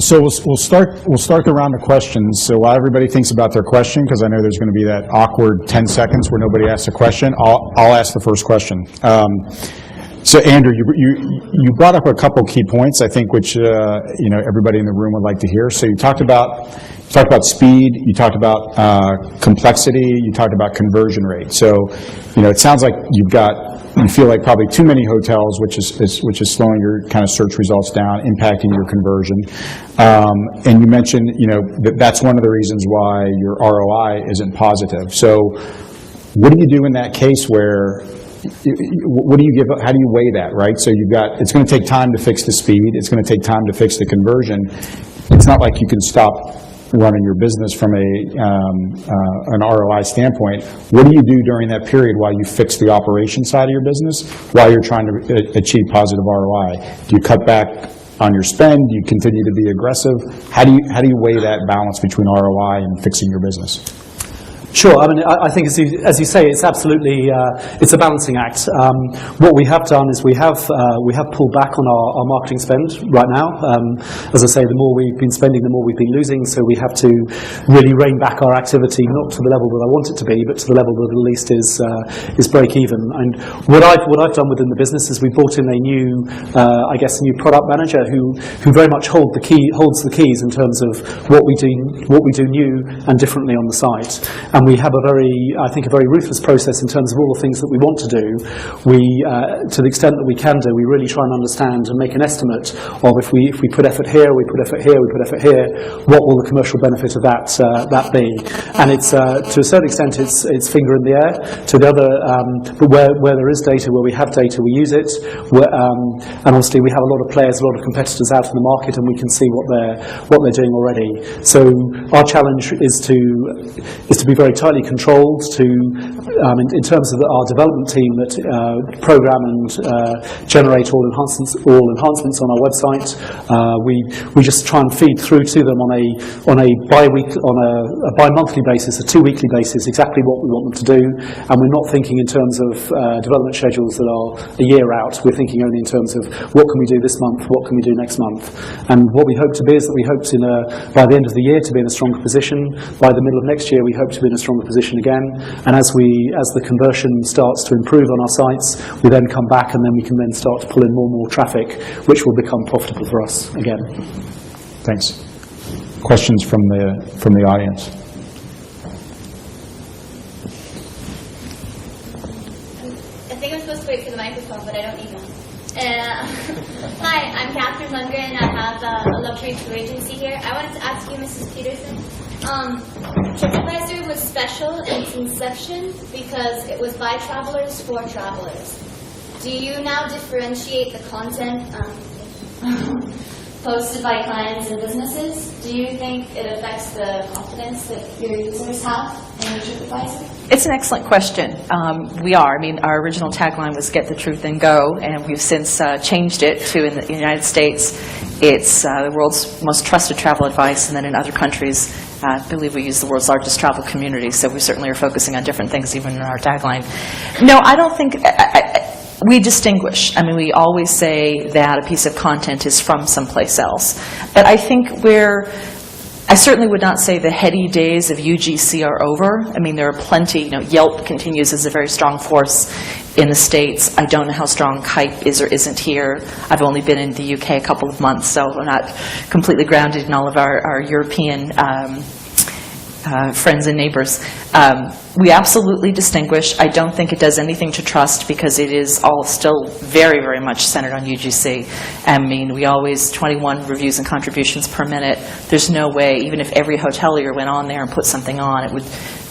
So we'll start the round of questions. So while everybody thinks about their question, because I know there's going to be that awkward 10 seconds where nobody asks a question, I'll ask the first question. So Andrew, you brought up a couple key points, I think, which everybody in the room would like to hear. So you talked about speed, you talked about complexity, you talked about conversion rate. So it sounds like you feel like probably too many hotels, which is slowing your kind of search results down, impacting your conversion. And you mentioned that's one of the reasons why your ROI isn't positive. So what do you do in that case where? What do you give? How do you weigh that, right? So it's going to take time to fix the speed. It's going to take time to fix the conversion. It's not like you can stop running your business from an ROI standpoint. What do you do during that period while you fix the operation side of your business, while you're trying to achieve positive ROI? Do you cut back on your spend? Do you continue to be aggressive? How do you weigh that balance between ROI and fixing your business? Sure. I mean, I think as you say, it's absolutely it's a balancing act. What we have done is we have pulled back on our marketing spend right now. As I say, the more we've been spending, the more we've been losing. So we have to really rein back our activity, not to the level that I want it to be, but to the level that at least is break even. And what I've done within the business is we brought in a new product manager who very much holds the keys in terms of what we do new and differently on the site. And we have a very ruthless process in terms of all the things that we want to do. We, to the extent that we can do, we really try and understand and make an estimate of if we put effort here, we put effort here, we put effort here, what will the commercial benefit of that be? And it's to a certain extent it's finger in the air. To the other, but where there is data, where we have data, we use it. And obviously we have a lot of players, a lot of competitors out in the market, and we can see what they're doing already. So our challenge is to be very tightly controlled in terms of our development team that program and generate all enhancements on our website. We just try and feed through to them on a bi-monthly basis, a 2-weekly basis, exactly what we want them to do. And we're not thinking in terms of development schedules that are a year out. We're thinking only in terms of what can we do this month, what can we do next month. And what we hope to be is that we hope by the end of the year to be in a stronger position. By the middle of next year, we hope to be in a stronger position again, and as the conversion starts to improve on our sites, we then come back and then we can then start to pull in more and more traffic, which will become profitable for us again. Thanks. Questions from the audience? I think I'm supposed to wait for the microphone, but I don't need one. Hi, I'm Catherine Lundgren. I have a luxury tour agency here. I wanted to ask you, Mrs. Petersen, TripAdvisor was special in its inception because it was by travelers for travelers. Do you now differentiate the content posted by clients and businesses? Do you think it affects the confidence that your users have in your TripAdvisor? It's an excellent question. We are. I mean, our original tagline was "Get the truth and go," and we've since changed it to, in the United States, it's the world's most trusted travel advice, and then in other countries, I believe we use the world's largest travel community, so we certainly are focusing on different things even in our tagline. No, I don't think... we distinguish. I mean, we always say that a piece of content is from someplace else. But I think I certainly would not say the heady days of UGC are over. I mean, there are plenty. Yelp continues as a very strong force in the States. I don't know how strong Kite is or isn't here. I've only been in the UK a couple of months, so we're not completely grounded in all of our European friends and neighbors. We absolutely distinguish. I don't think it does anything to trust because it is all still very, very much centered on UGC. I mean, we always 21 reviews and contributions per minute. There's no way, even if every hotelier went on there and put something on, it would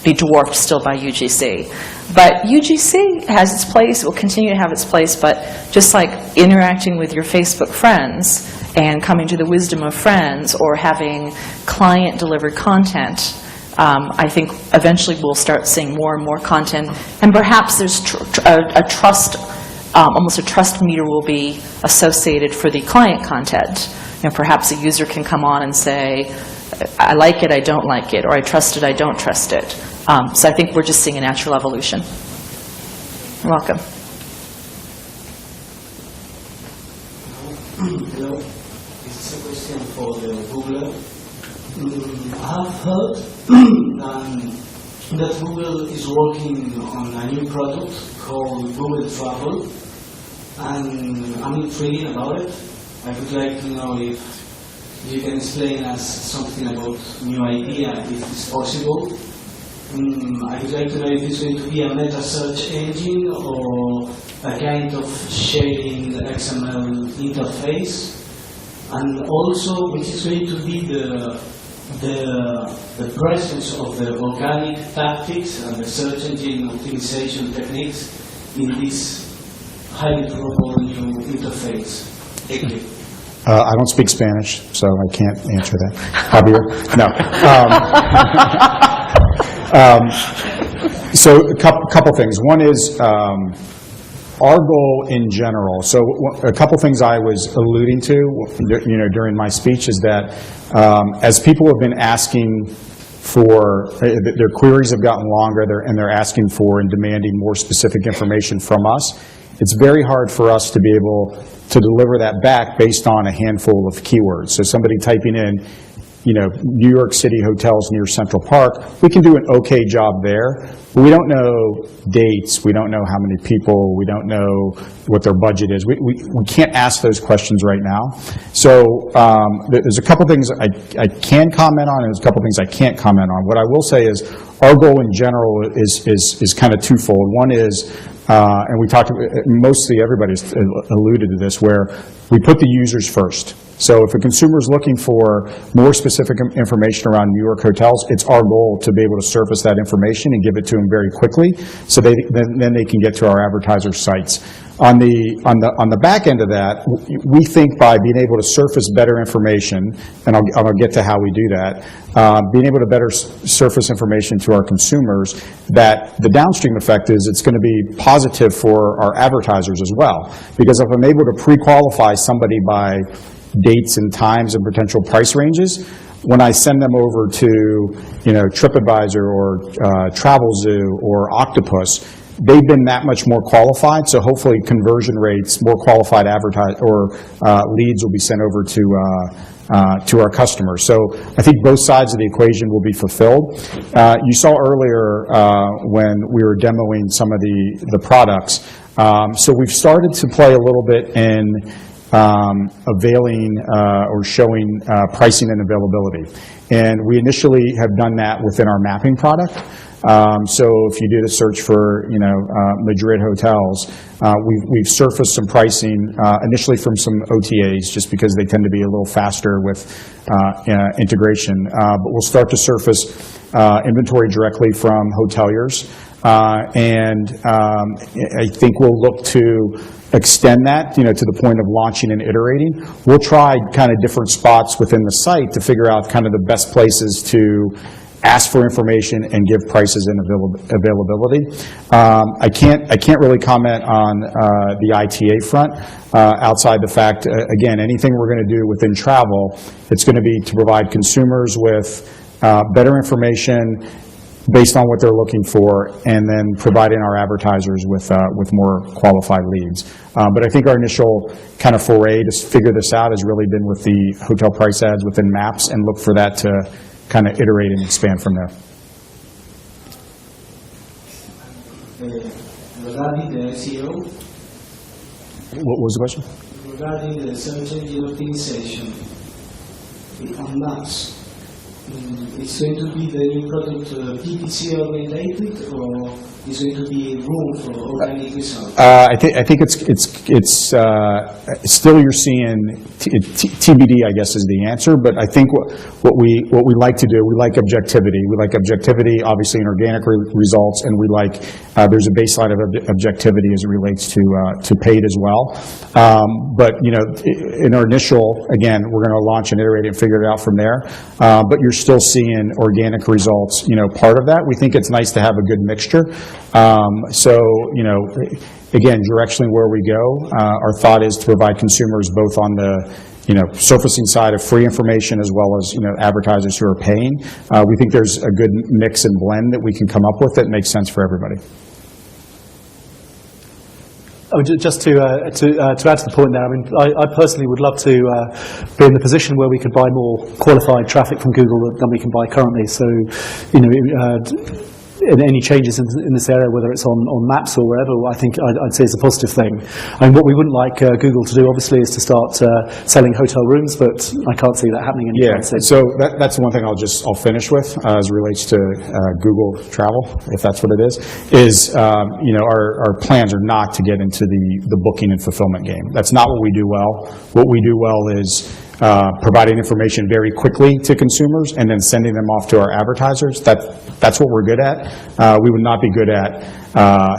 be dwarfed still by UGC. But UGC has its place, it will continue to have its place, but just like interacting with your Facebook friends and coming to the wisdom of friends or having client-delivered content, I think eventually we'll start seeing more and more content, and perhaps there's a trust, almost a trust meter will be associated for the client content. Perhaps a user can come on and say, I like it, I don't like it, or I trust it, I don't trust it. So I think we're just seeing a natural evolution. You're welcome. Hello. This is a question for for the Google. I have heard that Google is working on a new product called Google Travel, and I'm intrigued about it. I would like to know if you can explain us something about new idea, if it's possible. I would like to know if it's going to be a meta search engine or a kind of sharing XML interface, and also which is going to be the presence of the organic tactics and the search engine optimization techniques in this highly probable new interface. Thank you. I don't speak Spanish, so I can't answer that. Javier? No. So a couple things. One is our goal in general. So a couple things I was alluding to, during my speech is that as people have been asking for, their queries have gotten longer, and they're asking for and demanding more specific information from us. It's very hard for us to be able to deliver that back based on a handful of keywords. So somebody typing in, New York City hotels near Central Park, we can do an okay job there, but we don't know dates, we don't know how many people, we don't know what their budget is. We can't ask those questions right now. So there's a couple things I can comment on, and there's a couple things I can't comment on. What I will say is our goal in general is kind of twofold. One is, and we talked, mostly everybody's alluded to this, where we put the users first. So if a consumer is looking for more specific information around New York hotels, it's our goal to be able to surface that information and give it to them very quickly, so then they can get to our advertiser sites. On the back end of that, we think by being able to surface better information, and I'll get to how we do that, being able to better surface information to our consumers, that the downstream effect is it's going to be positive for our advertisers as well. Because if I'm able to pre-qualify somebody by dates and times and potential price ranges, when I send them over to TripAdvisor or TravelZoo or Octopus, they've been that much more qualified, so hopefully conversion rates, more qualified leads will be sent over to our customers. So I think both sides of the equation will be fulfilled. You saw earlier when we were demoing some of the products. So we've started to play a little bit in availing or showing pricing and availability. And we initially have done that within our mapping product. So if you did a search for, Madrid hotels, we've surfaced some pricing initially from some OTAs, just because they tend to be a little faster with integration. But we'll start to surface inventory directly from hoteliers. And I think we'll look to extend that, to the point of launching and iterating. We'll try kind of different spots within the site to figure out kind of the best places to ask for information and give prices and availability. I can't really comment on the ITA front outside the fact, again, anything we're going to do within travel, it's going to be to provide consumers with better information based on what they're looking for, and then providing our advertisers with more qualified leads. But I think our initial kind of foray to figure this out has really been with the hotel price ads within Maps, and look for that to kind of iterate and expand from there. Regarding the SEO, What was the question? regarding the search engine optimization on Maps, it's going to be the new product PPC orientated, or is going to be room for organic results? I think it's still, you're seeing TBD, I guess, is the answer. But I think what we like to do, we like objectivity. We like objectivity, obviously, in organic results, and we like there's a baseline of objectivity as it relates to paid as well. But in our initial, again, we're going to launch and iterate and figure it out from there. But you're still seeing organic results, part of that. We think it's nice to have a good mixture. So, again, directionally where we go, our thought is to provide consumers both on the, surfacing side of free information as well as, advertisers who are paying. We think there's a good mix and blend that we can come up with that makes sense for everybody. Just to add to the point there, I mean, I personally would love to be in the position where we could buy more qualified traffic from Google than we can buy currently. So, you know, any changes in this area, whether it's on maps or wherever, I think I'd say is a positive thing. And what we wouldn't like Google to do, obviously, is to start selling hotel rooms, but I can't see that happening anytime soon. So that's the one thing I'll finish with as it relates to Google Travel, if that's what it is you know, our plans are not to get into the booking and fulfillment game. That's not what we do well. What we do well is providing information very quickly to consumers and then sending them off to our advertisers. That's what we're good at. We would not be good at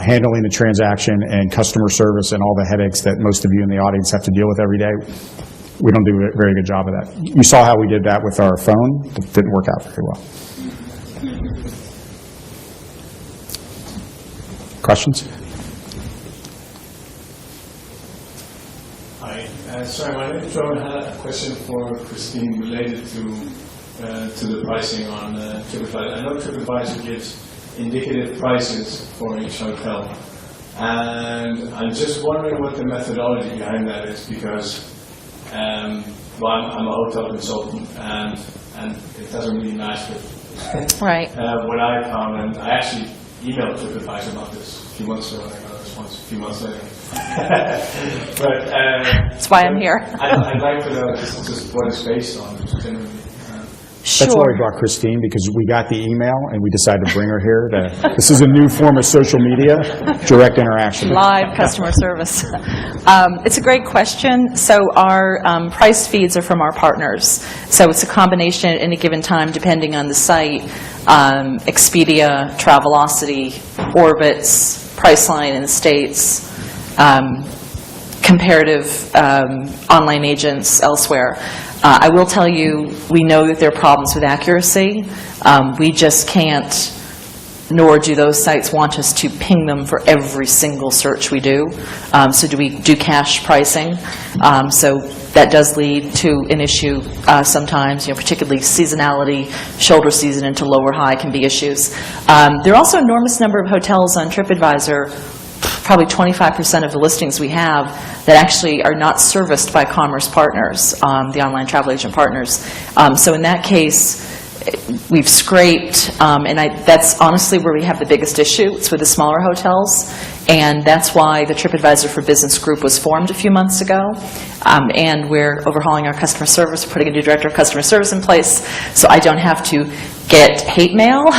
handling the transaction and customer service and all the headaches that most of you in the audience have to deal with every day. We don't do a very good job of that. You saw how we did that with our phone. It didn't work out very well. Questions? Sorry, my name is Joe. I had a question for Christine related to the pricing on TripAdvisor. I know TripAdvisor gives indicative prices for each hotel, and I'm just wondering what the methodology behind that is, because well, I'm a hotel consultant, and it doesn't really match with Right. what I found, and I actually emailed TripAdvisor about this a few months ago, and I got a response a few months later. But That's why I'm here. I'd like to know just what it's based on, generally. That's why we brought Christine, because we got the email and we decided to bring her here. This is a new form of social media, direct interaction. Live customer service. It's a great question. So our price feeds are from our partners. So it's a combination at any given time, depending on the site, Expedia, Travelocity, Orbitz, Priceline in the States, comparative online agents elsewhere. I will tell you, we know that there are problems with accuracy. We just can't, nor do those sites want us to ping them for every single search we do. So we do cache pricing. So that does lead to an issue sometimes, you know, particularly seasonality, shoulder season into lower high can be issues. There are also an enormous number of hotels on TripAdvisor, probably 25% of the listings we have, that actually are not serviced by commerce partners, the online travel agent partners. So in that case, we've scraped, and that's honestly where we have the biggest issue. It's with the smaller hotels, and that's why the TripAdvisor for Business group was formed a few months ago. And we're overhauling our customer service, we're putting a new director of customer service in place, so I don't have to get hate mail,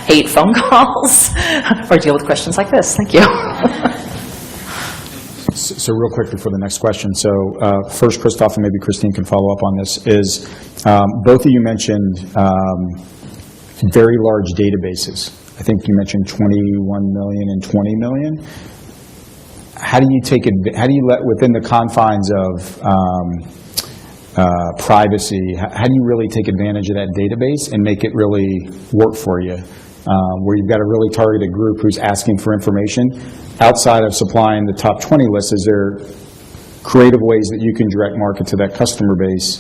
hate phone calls, or deal with questions like this. Thank you. So real quick before the next question. So first, Christoph, and maybe Christine can follow up on this, is both of you mentioned very large databases. I think you mentioned 21 million and 20 million. How do you let, within the confines of privacy, how do you really take advantage of that database and make it really work for you? Where you've got a really targeted group who's asking for information. Outside of supplying the top 20 list, is there creative ways that you can direct market to that customer base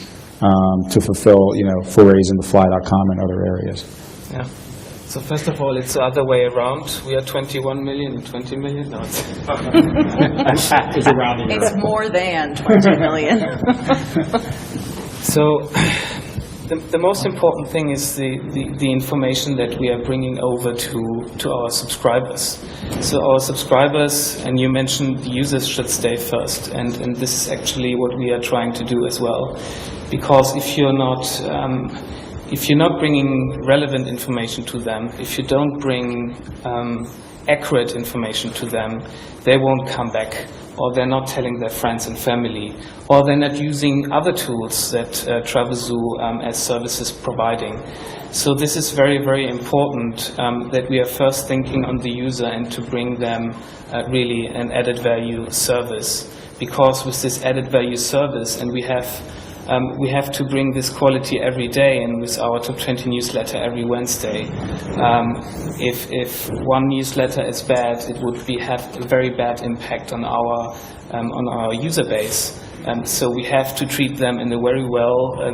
to fulfill, you know, forays into fly.com and other areas? Yeah. So first of all, it's the other way around. We are 21 million and 20 million. No, it's It's more than 20 million. So the most important thing is the information that we are bringing over to our subscribers. So our subscribers, and you mentioned the users should stay first, and this is actually what we are trying to do as well. Because if you're not bringing relevant information to them, if you don't bring accurate information to them, they won't come back, or they're not telling their friends and family, or they're not using other tools that Travelzoo as services providing. So this is very, very important that we are first thinking on the user and to bring them really an added value service. Because with this added value service, and we have to bring this quality every day, and with our Top 20 newsletter every Wednesday. If one newsletter is bad, it would have a very bad impact on our user base. So we have to treat them in a very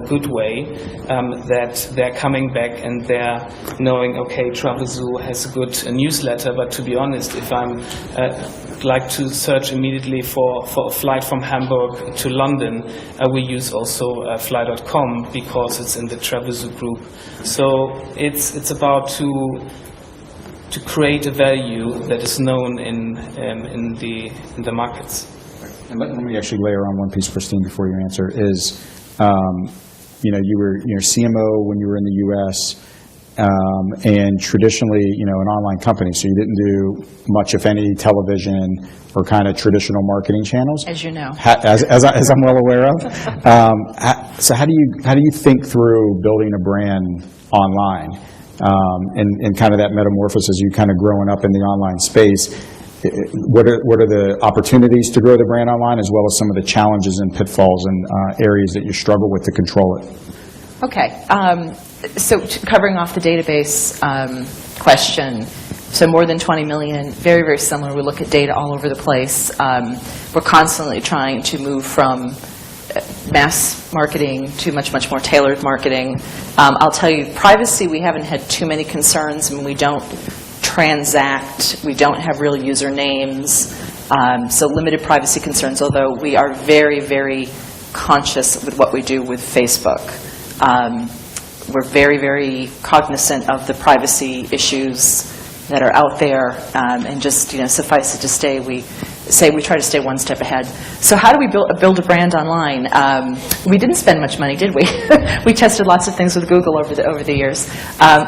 good way, that they're coming back and they're knowing, okay, Travelzoo has a good newsletter, but to be honest, if I'm would like to search immediately for a flight from Hamburg to London, we use also fly.com because it's in the Travelzoo group. So it's about to create a value that is known in the markets. And let me actually layer on one piece, Christine, before you answer, is, you were CMO when you were in the U.S., and traditionally, an online company, so you didn't do much, if any, television or kind of traditional marketing channels. As you know. As I'm well aware of. So how do you think through building a brand online, and kind of that metamorphosis, you kind of growing up in the online space? What are the opportunities to grow the brand online, as well as some of the challenges and pitfalls and areas that you struggle with to control it? Okay. So covering off the database question, so more than 20 million, very, very similar. We look at data all over the place. We're constantly trying to move from mass marketing to much, much more tailored marketing. I'll tell you, privacy, we haven't had too many concerns. I mean, we don't transact. We don't have real usernames. So limited privacy concerns, although we are very, very conscious with what we do with Facebook. We're very, very cognizant of the privacy issues that are out there, and just suffice it to say we try to stay one step ahead. So how do we build a brand online? We didn't spend much money, did we? We tested lots of things with Google over the years.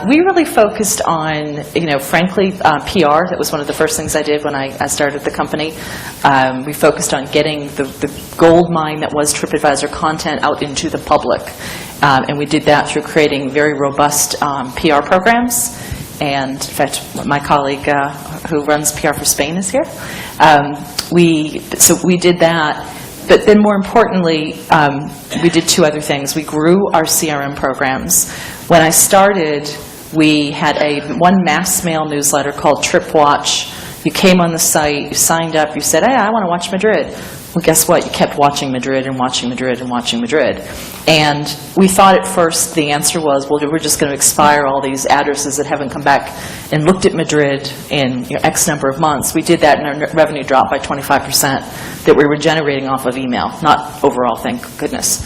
We really focused on, frankly, PR. That was one of the first things I did when I started the company. We focused on getting the gold mine that was TripAdvisor content out into the public. And we did that through creating very robust PR programs. And in fact, my colleague who runs PR for Spain is here. So we did that. But then more importantly, we did two other things. We grew our CRM programs. When I started, we had one mass mail newsletter called TripWatch. You came on the site, you signed up, you said, hey, I want to watch Madrid. Well, guess what? You kept watching Madrid and watching Madrid and watching Madrid. And we thought at first the answer was, well, we're just going to expire all these addresses that haven't come back and looked at Madrid in X number of months. We did that, and our revenue dropped by 25% that we were generating off of email, not overall, thank goodness.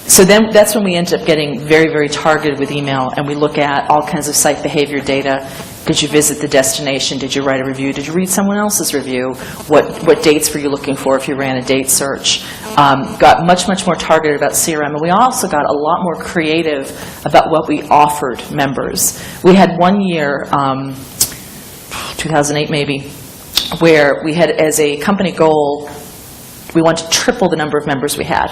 So then that's when we ended up getting very, very targeted with email, and we look at all kinds of site behavior data. Did you visit the destination? Did you write a review? Did you read someone else's review? What dates were you looking for if you ran a date search? Got much, much more targeted about CRM, and we also got a lot more creative about what we offered members. We had one year, 2008 maybe, where we had as a company goal, we wanted to triple the number of members we had.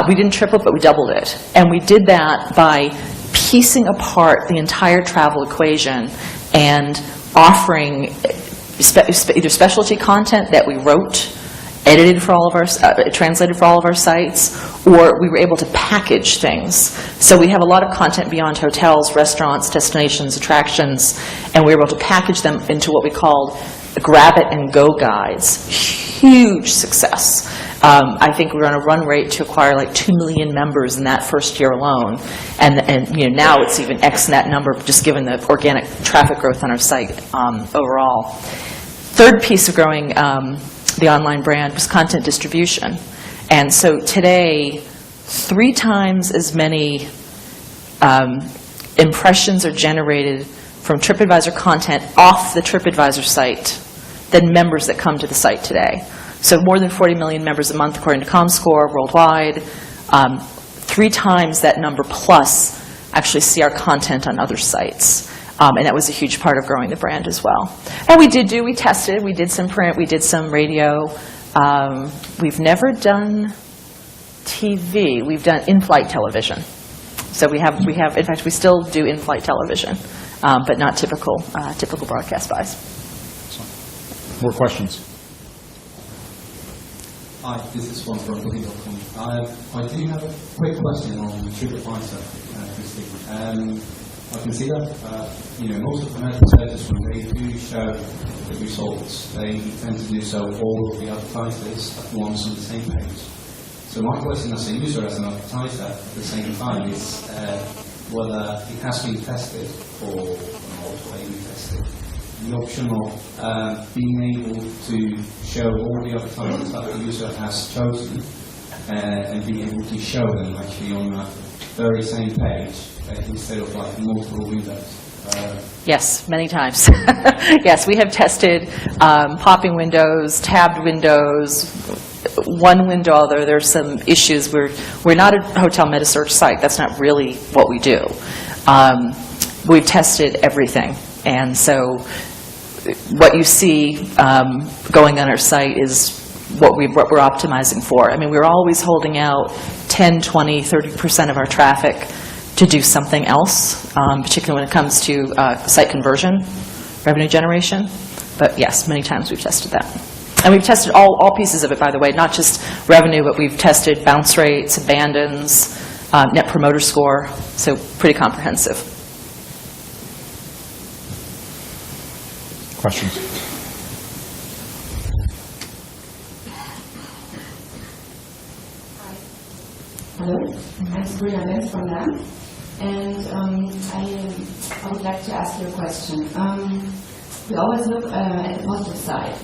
We didn't triple it, but we doubled it. And we did that by piecing apart the entire travel equation and offering either specialty content that we wrote, edited for all of our, translated for all of our sites, or we were able to package things. So we have a lot of content beyond hotels, restaurants, destinations, attractions, and we were able to package them into what we called grab it and go guides. Huge success. I think we're on a run rate to acquire like 2 million members in that first year alone, and now it's even X that number, just given the organic traffic growth on our site overall. Third piece of growing the online brand was content distribution, and so today 3 times as many impressions are generated from TripAdvisor content off the TripAdvisor site than members that come to the site today. So more than 40 million members a month, according to ComScore, worldwide. 3 times that number plus actually see our content on other sites. And that was a huge part of growing the brand as well. And we tested, we did some print, we did some radio. We've never done TV. We've done in-flight television. So we have, in fact, we still do in-flight television, but not typical broadcast buys. More questions? Hi, this is Juan from Booking.com. I do have a quick question on TripAdvisor, Christine. I can see that most of the medical searches, when they do show the results, they tend to do so all of the advertisers at once on the same page. So my question as a user, as an advertiser, at the same time is whether it has been tested or not A/B tested. the option of being able to show all the advertisements that the user has chosen and being able to show them actually on that very same page instead of like multiple windows. Yes, many times. Yes, we have tested popping windows, tabbed windows. One window, although there's some issues, we're not a hotel meta search site. That's not really what we do. We've tested everything, and so what you see going on our site is what we're optimizing for. I mean, we're always holding out 10, 20, 30% of our traffic to do something else, particularly when it comes to site conversion, revenue generation. But yes, many times we've tested that. And we've tested all pieces of it, by the way, not just revenue, but we've tested bounce rates, abandons, net promoter score, so pretty comprehensive. Questions? Hello, I'm Sabrina Lenz from LAM, and I would like to ask you a question. We always look at the positive side.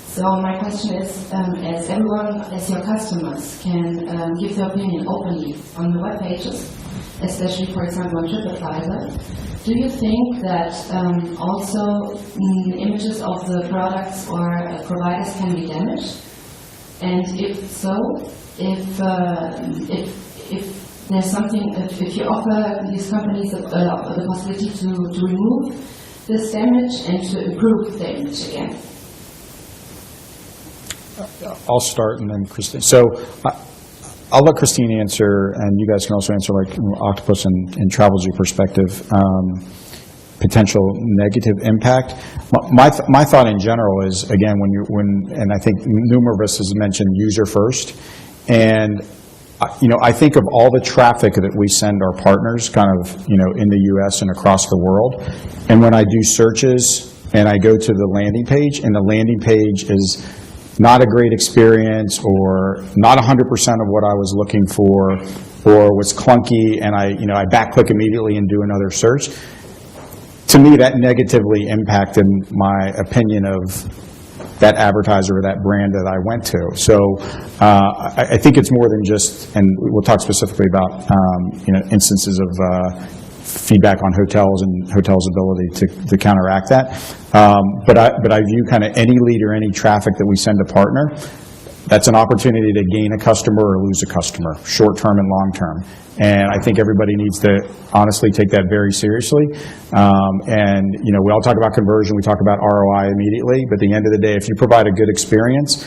So my question is, as everyone, as your customers, can give their opinion openly on the web pages, especially, for example, on TripAdvisor, do you think that also images of the products or providers can be damaged? And if so, if there's something, if you offer these companies the possibility to remove this damage and to improve the image again? I'll start and then Christine. So I'll let Christine answer, and you guys can also answer, like from Octopus and Travelzoo perspective, potential negative impact. My thought in general is, again, and I think Nuevos has mentioned user first, and I think of all the traffic that we send our partners, kind of in the U.S. and across the world, and when I do searches and I go to the landing page, and the landing page is not a great experience, or not 100% of what I was looking for, or was clunky, and I back-click immediately and do another search. To me, that negatively impacted my opinion of that advertiser or that brand that I went to. So I think it's more than just, and we'll talk specifically about instances of feedback on hotels and hotels' ability to counteract that. But I view kind of any lead or any traffic that we send a partner, that's an opportunity to gain a customer or lose a customer, short-term and long-term. And I think everybody needs to honestly take that very seriously. And we all talk about conversion, we talk about ROI immediately, but at the end of the day, if you provide a good experience,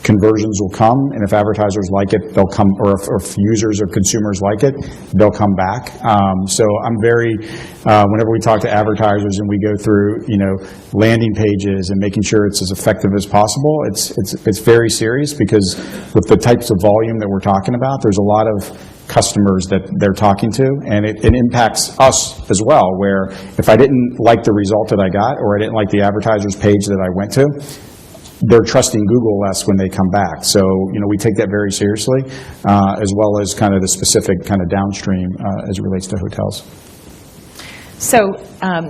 conversions will come, and if advertisers like it, they'll come, or if users or consumers like it, they'll come back. So I'm very, whenever we talk to advertisers and we go through, landing pages and making sure it's as effective as possible, it's very serious, because with the types of volume that we're talking about, there's a lot of customers that they're talking to, and it impacts us as well, where if I didn't like the result that I got, or I didn't like the advertiser's page that I went to, they're trusting Google less when they come back. So, we take that very seriously, as well as kind of the specific kind of downstream as it relates to hotels. So,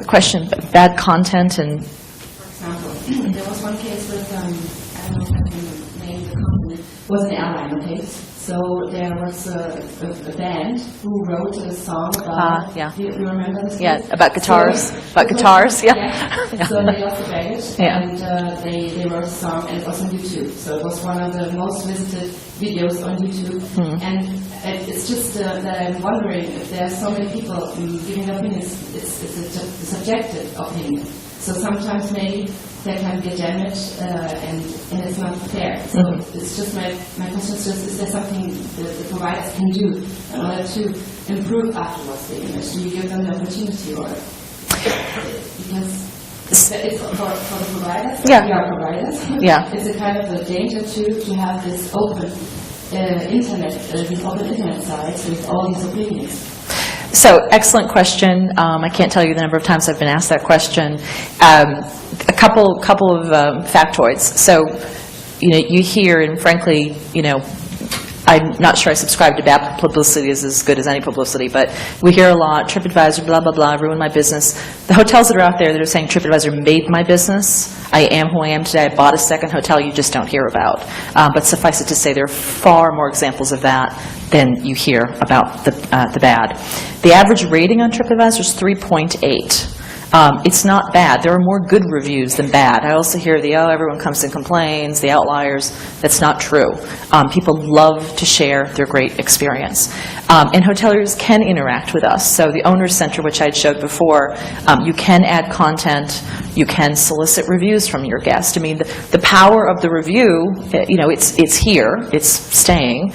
question, bad content and... For example, there was one case with, I don't know if I can name the company, it was an airline, okay? So there was a band who wrote a song about, yeah. Do you remember this? Yeah, about guitars. Yeah. So they lost the baggage, and they wrote a song, and it was on YouTube. So it was one of the most visited videos on YouTube. And it's just that I'm wondering if there are so many people giving opinions. It's a subjective opinion. So sometimes maybe there can be damage, and it's not fair. So it's just my question is there something the providers can do in order to improve afterwards the image? Do you give them the opportunity, or because it's for the providers? Yeah. We are providers. Yeah. It's a kind of a danger to have this open these open internet sites with all these opinions. So, excellent question. I can't tell you the number of times I've been asked that question. A couple of factoids. So, you hear, and frankly, I'm not sure I subscribe to bad publicity is as good as any publicity, but we hear a lot, TripAdvisor, blah, blah, blah, ruined my business. The hotels that are out there that are saying TripAdvisor made my business, I am who I am today, I bought a second hotel you just don't hear about. But suffice it to say, there are far more examples of that than you hear about the bad. The average rating on TripAdvisor is 3.8. It's not bad. There are more good reviews than bad. I also hear everyone comes and complains, the outliers. That's not true. People love to share their great experience. And hoteliers can interact with us. So the Owner's Center, which I showed before, you can add content. You can solicit reviews from your guest. I mean, the power of the review, it's here. It's staying.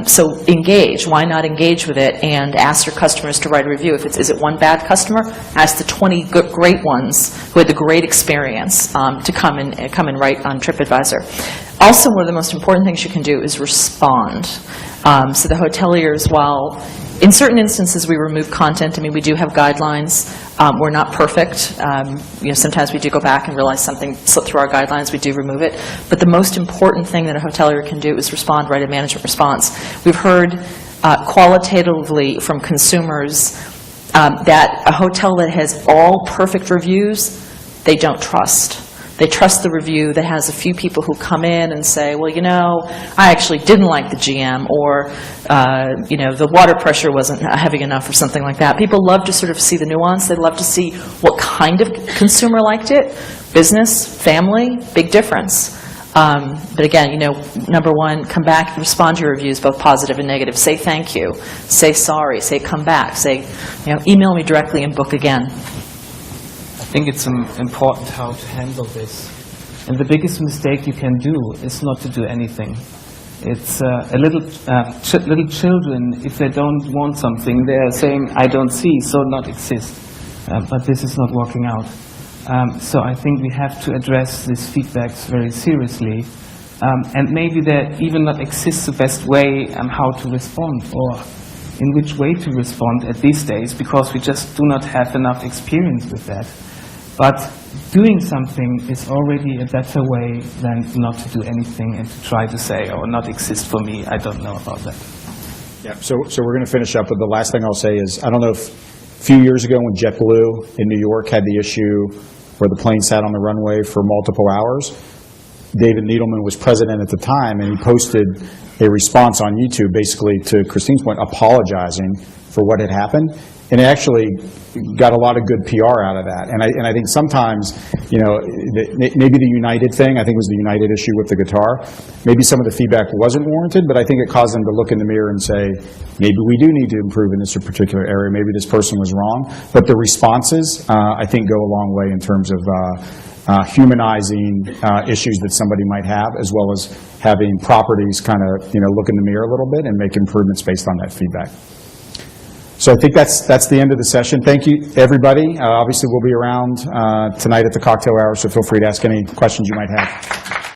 So engage. Why not engage with it and ask your customers to write a review? Is it one bad customer? Ask the 20 great ones who had the great experience to come and write on TripAdvisor. Also, one of the most important things you can do is respond. So the hoteliers, while in certain instances we remove content, I mean, we do have guidelines. We're not perfect. Sometimes we do go back and realize something slipped through our guidelines. We do remove it. But the most important thing that a hotelier can do is respond, write a management response. We've heard qualitatively from consumers that a hotel that has all perfect reviews, they don't trust. They trust the review that has a few people who come in and say, well, I actually didn't like the GM, or, the water pressure wasn't heavy enough, or something like that. People love to sort of see the nuance. They love to see what kind of consumer liked it. Business, family, big difference. But again, number one, come back, respond to your reviews, both positive and negative. Say thank you. Say sorry. Say come back. Say, email me directly and book again. I think it's important how to handle this. And the biggest mistake you can do is not to do anything. It's little children, if they don't want something, they're saying, I don't see, so not exist. But this is not working out. So I think we have to address these feedbacks very seriously. And maybe there even not exists the best way how to respond, or in which way to respond at these days, because we just do not have enough experience with that. But doing something is already a better way than not to do anything and to try to say, not exist for me, I don't know about that. Yeah, so we're going to finish up, but the last thing I'll say is, I don't know if a few years ago when JetBlue in New York had the issue where the plane sat on the runway for multiple hours, David Needleman was president at the time, and he posted a response on YouTube, basically, to Christine's point, apologizing for what had happened. And it actually got a lot of good PR out of that. And I think sometimes, maybe the United thing, I think it was the United issue with the guitar, maybe some of the feedback wasn't warranted, but I think it caused them to look in the mirror and say, maybe we do need to improve in this particular area, maybe this person was wrong. But the responses, I think, go a long way in terms of humanizing issues that somebody might have, as well as having properties kind of, look in the mirror a little bit and make improvements based on that feedback. So I think that's the end of the session. Thank you, everybody. Obviously, we'll be around tonight at the cocktail hour, so feel free to ask any questions you might have.